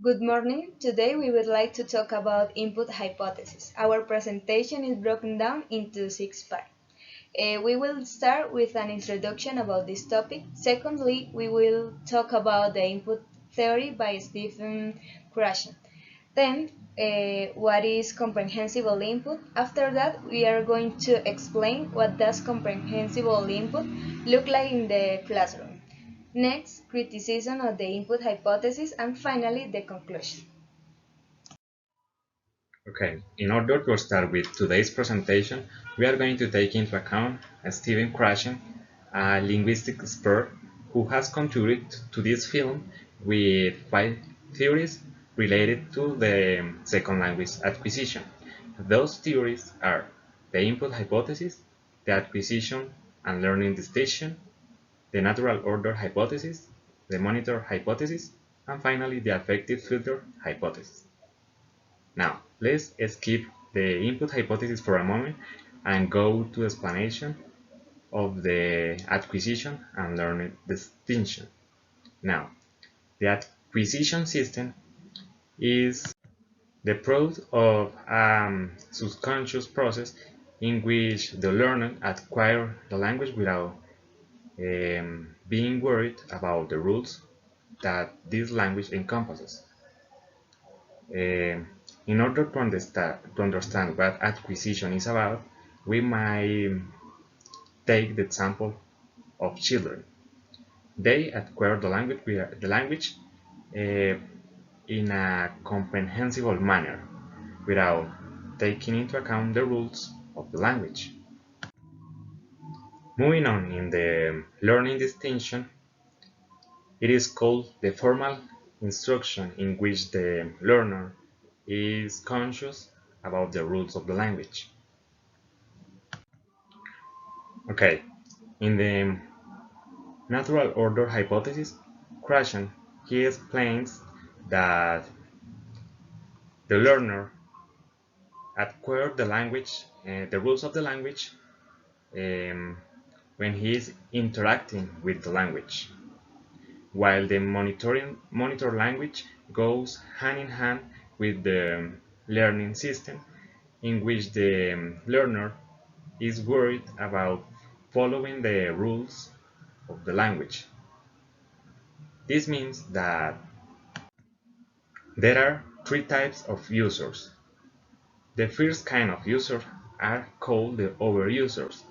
Good morning. Today we would like to talk about input hypothesis. Our presentation is broken down into 6 parts. We will start with an introduction about this topic. Secondly, we will talk about the input theory by Stephen Krashen. Then, what is comprehensible input? After that, we are going to explain what does comprehensible input look like in the classroom. Next, criticism of the input hypothesis, and finally, the conclusion. Okay, in order to start with today's presentation, we are going to take into account Stephen Krashen, a linguistic expert who has contributed to this film with 5 theories related to the second language acquisition. Those theories are the input hypothesis, the acquisition and learning distinction, the natural order hypothesis, the monitor hypothesis, and finally the affective filter hypothesis. Now, let's skip the input hypothesis for a moment and go to explanation of the acquisition and learning distinction. Now, the acquisition system is the product of a subconscious process in which the learner acquires the language without being worried about the rules that this language encompasses. Um, in order to understand what acquisition is about, we might take the example of children. They acquire the language uh, in a comprehensible manner without taking into account the rules of the language. Moving on in the learning distinction, it is called the formal instruction in which the learner is conscious about the rules of the language. Okay, in the natural order hypothesis, Krashen, he explains that the learner acquires the rules of the language um, when he is interacting with the language, while the monitor language goes hand in hand with the learning system in which the learner is worried about following the rules of the language. This means that there are 3 types of users. The first kind of users are called the overusers.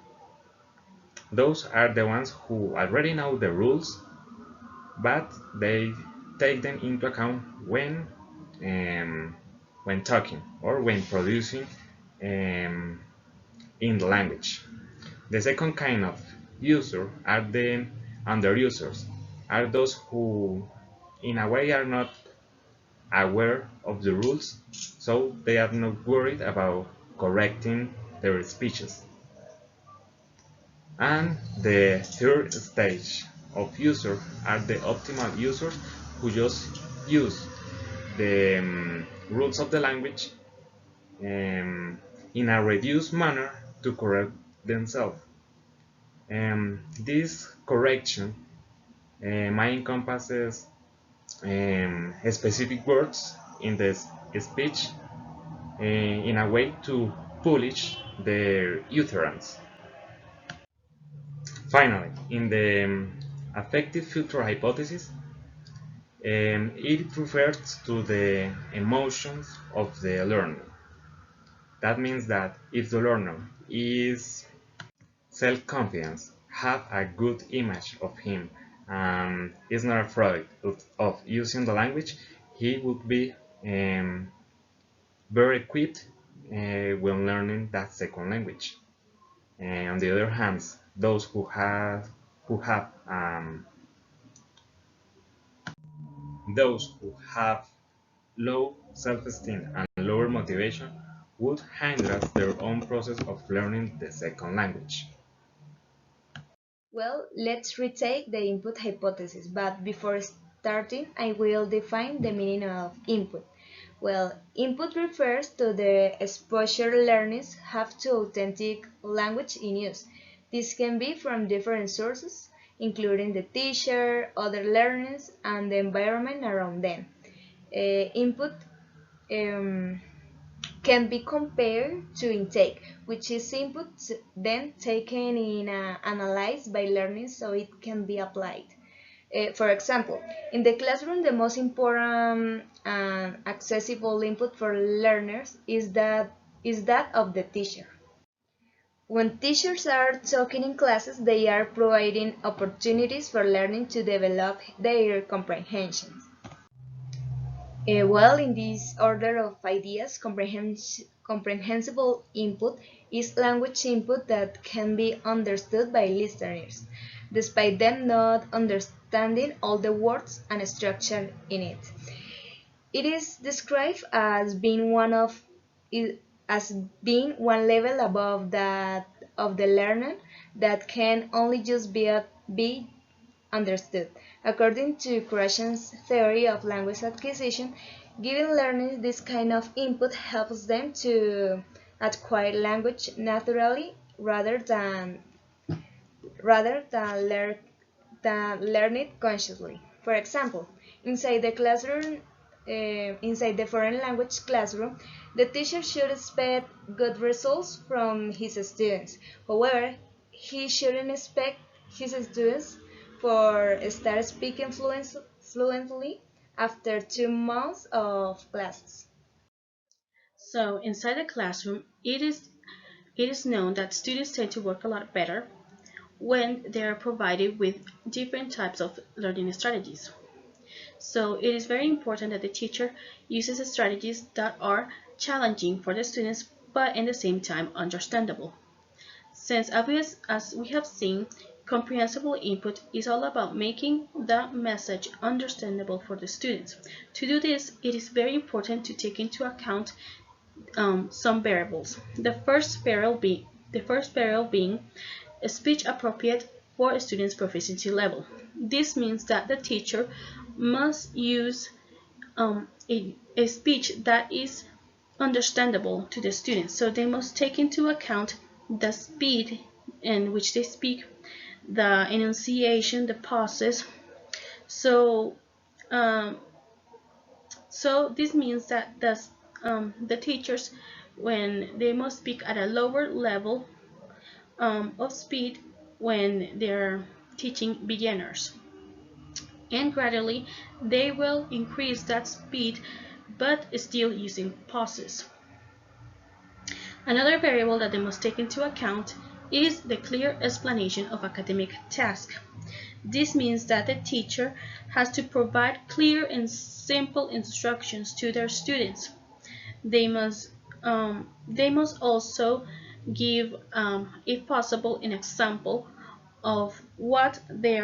Those are the ones who already know the rules, but they take them into account um, when talking or when producing um, in the language. The second kind of user are the underusers, are those who in a way are not aware of the rules, so they are not worried about correcting their speeches. And the third stage of user are the optimal users who just use the rules of the language um, in a reduced manner to correct themselves. This correction might encompasses specific words in the speech in a way to polish their utterance. Finally, in the affective filter hypothesis, it refers to the emotions of the learner. That means that if the learner is self-confident, have a good image of him, and is not afraid of using the language, he would be very equipped when learning that second language. And on the other hand, those who have low self-esteem and lower motivation would hinder their own process of learning the second language. Well, let's retake the input hypothesis, but before starting, I will define the meaning of input. Well, input refers to the exposure learners have to authentic language in use. This can be from different sources, including the teacher, other learners, and the environment around them. Input um, can be compared to intake, which is input then taken in analyzed by learning so it can be applied. For example, in the classroom, the most important and accessible input for learners is that of the teacher. When teachers are talking in classes, they are providing opportunities for learning to develop their comprehension. Well, in this order of ideas, comprehensible input is language input that can be understood by listeners, despite them not understanding all the words and structure in it. It is described as being one level above that of the learner that can only just be understood. According to Krashen's theory of language acquisition, giving learners this kind of input helps them to acquire language naturally rather than learn it consciously. For example, inside the classroom, inside the foreign language classroom, the teacher should expect good results from his students. However, he shouldn't expect his students for start speaking fluently after 2 months of classes. So inside the classroom, it is known that students tend to work a lot better when they are provided with different types of learning strategies. So it is very important that the teacher uses strategies that are challenging for the students but in the same time understandable. Since as we have seen, comprehensible input is all about making the message understandable for the students. To do this, it is very important to take into account some variables. The first variable being a speech appropriate for a student's proficiency level. This means that the teacher must use a speech that is understandable to the students. So they must take into account the speed in which they speak, the enunciation, the pauses. So, um, so this means that the teachers, when they must speak at a lower level of speed when they're teaching beginners, and gradually they will increase that speed, but still using pauses. Another variable that they must take into account is the clear explanation of academic tasks. This means that the teacher has to provide clear and simple instructions to their students. They must also give, if possible, an example of what they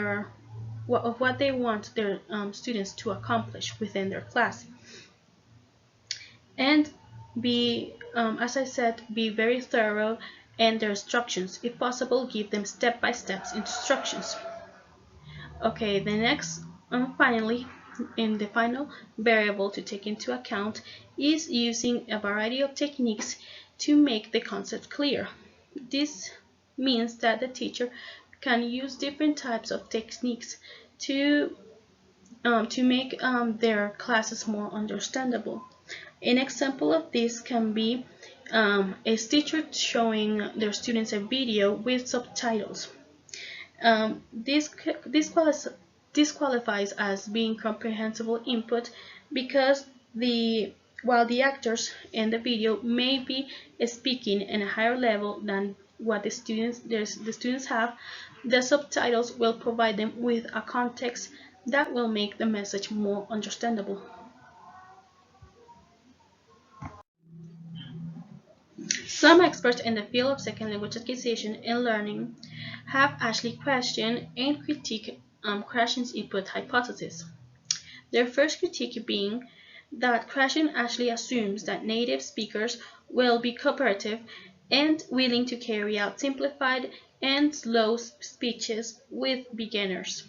want their students to accomplish within their class, and as I said, be very thorough in their instructions. If possible, give them step-by-step instructions. Okay, the next, finally, in the final variable to take into account is using a variety of techniques to make the concept clear. This means that the teacher can use different types of techniques to make their classes more understandable. An example of this can be a teacher showing their students a video with subtitles. This qualifies as being comprehensible input because while the actors in the video may be speaking in a higher level than what the students have, the subtitles will provide them with a context that will make the message more understandable. Some experts in the field of second language acquisition and learning have actually questioned and critiqued Krashen's input hypothesis. Their first critique being that Krashen actually assumes that native speakers will be cooperative and willing to carry out simplified and slow speeches with beginners.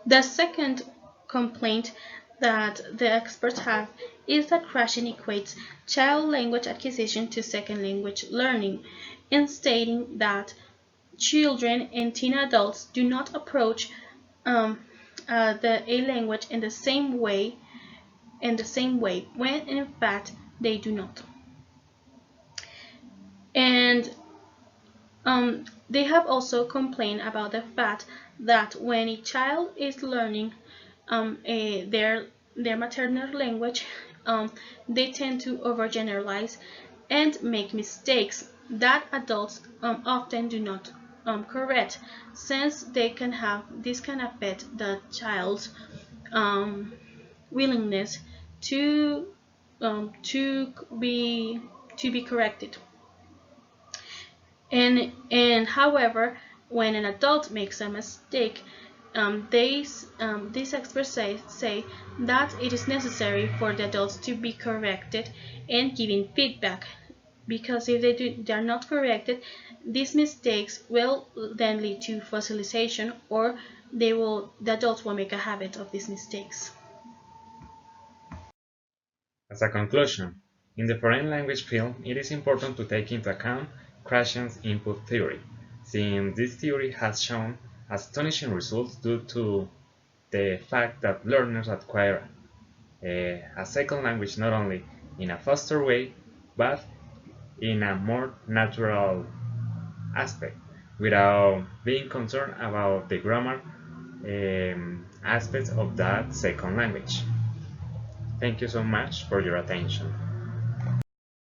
The second complaint that the experts have is that Krashen equates child language acquisition to second language learning, in stating that children and teen adults do not approach the a language in the same way, when in fact they do not. And they have also complained about the fact that when a child is learning their maternal language, they tend to overgeneralize and make mistakes that adults often do not correct, since this can affect the child's um, willingness to um, to be to be corrected. And however, when an adult makes a mistake, these experts say that it is necessary for the adults to be corrected and giving feedback, because if they are not corrected, these mistakes will then lead to fossilization, or the adults will make a habit of these mistakes. As a conclusion, in the foreign language field, it is important to take into account Krashen's input theory, since this theory has shown astonishing results due to the fact that learners acquire a second language not only in a faster way, but in a more natural aspect, without being concerned about the grammar aspects of that second language. Thank you so much for your attention.